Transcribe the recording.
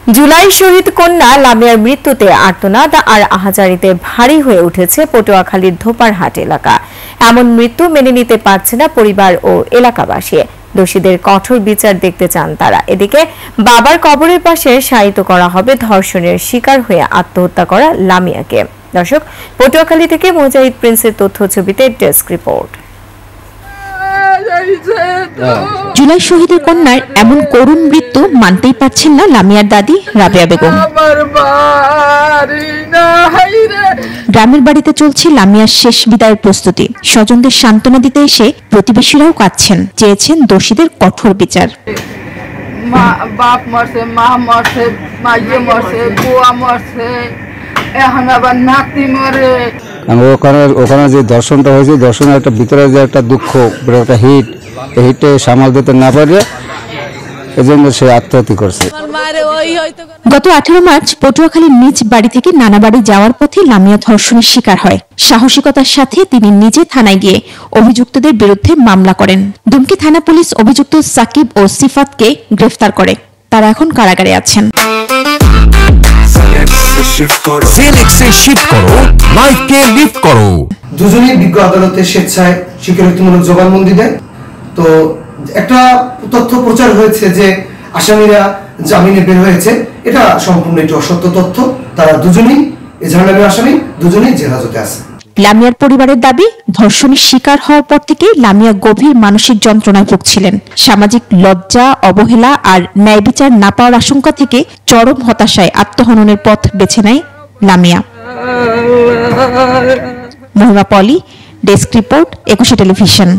জুলাই শহীদ কন্যা লামিয়ার মৃত্যুতে আর্তনাদ আর আহাজারিতে ভারী হয়ে উঠেছে পটুয়াখালীর ধোপারহাট এলাকা। এমন মৃত্যু মেনে নিতে পারছে না পরিবার ও এলাকাবাসী। দোষীদের কঠোর বিচার দেখতে চান তারা। এদিকে বাবার কবরের পাশে শায়িত করা হবে ধর্ষণের শিকার হয়ে আত্মহত্যা করা লামিয়াকে। দর্শক, পটুয়াখালী থেকে মুজাহিদ প্রিন্সের তথ্য ছবিতে ডেস্ক রিপোর্ট। জুলাই শহীদের কন্যার এমন করুণ মৃত্যু মানতেই পারছেন না লামিয়ার দাদি রাবেয়া বেগম। গ্রামের বাড়িতে চলছে লামিয়ার শেষ বিদায়ের প্রস্তুতি। স্বজনদের সান্ত্বনা দিতে এসে প্রতিবেশীরাও কাঁদছেন, চেয়েছেন দোষীদের কঠোর বিচার। বাপ মরছে, মা মরছে, মাইয়ে মরছে, বুয়া মরছে, এখন আবার নাতি মরে। ওখানে যে দর্শনটা হয়েছে, দর্শনের একটা ভিতরে যে একটা দুঃখ, একটা হিটে সামাল দিতে না পারে, এজন্য সে আত্মহত্যা করছে। গত 18 মার্চ পটুয়াখালীর নিজ বাড়ি থেকে নানা বাড়ি যাওয়ার পথে লামিয়া ধর্ষণের শিকার হয়। সাহসিকতার সাথে তিনি নিজে থানায় গিয়ে অভিযুক্তদের বিরুদ্ধে মামলা করেন। দুমকি থানা পুলিশ অভিযুক্ত সাকিব ও সিফাতকে গ্রেফতার করে। তারা এখন কারাগারে আছেন। দুজনেই বিজ্ঞ আদালতে স্বেচ্ছায় স্বীকারোক্তিমূলক জবানবন্দি দেয়। তো একটা তথ্য প্রচার হয়েছে যে আসামিরা জামিনে বের হয়েছে, এটা সম্পূর্ণ একটি অসত্য তথ্য। তারা দুজনেই এজাহারের আসামি, দুজনেই জেলহাজতে আছে। লামিয়ার পরিবারের দাবি, ধর্ষণের শিকার হওয়ার পর থেকে লামিয়া গভীর মানসিক যন্ত্রণায় ভুগছিলেন। সামাজিক লজ্জা, অবহেলা আর ন্যায় বিচার না পাওয়ার আশঙ্কা থেকে চরম হতাশায় আত্মহননের পথ বেছে নেয় লামিয়া। মহিমা পলি, ডেস্ক রিপোর্ট, 21 টেলিভিশন।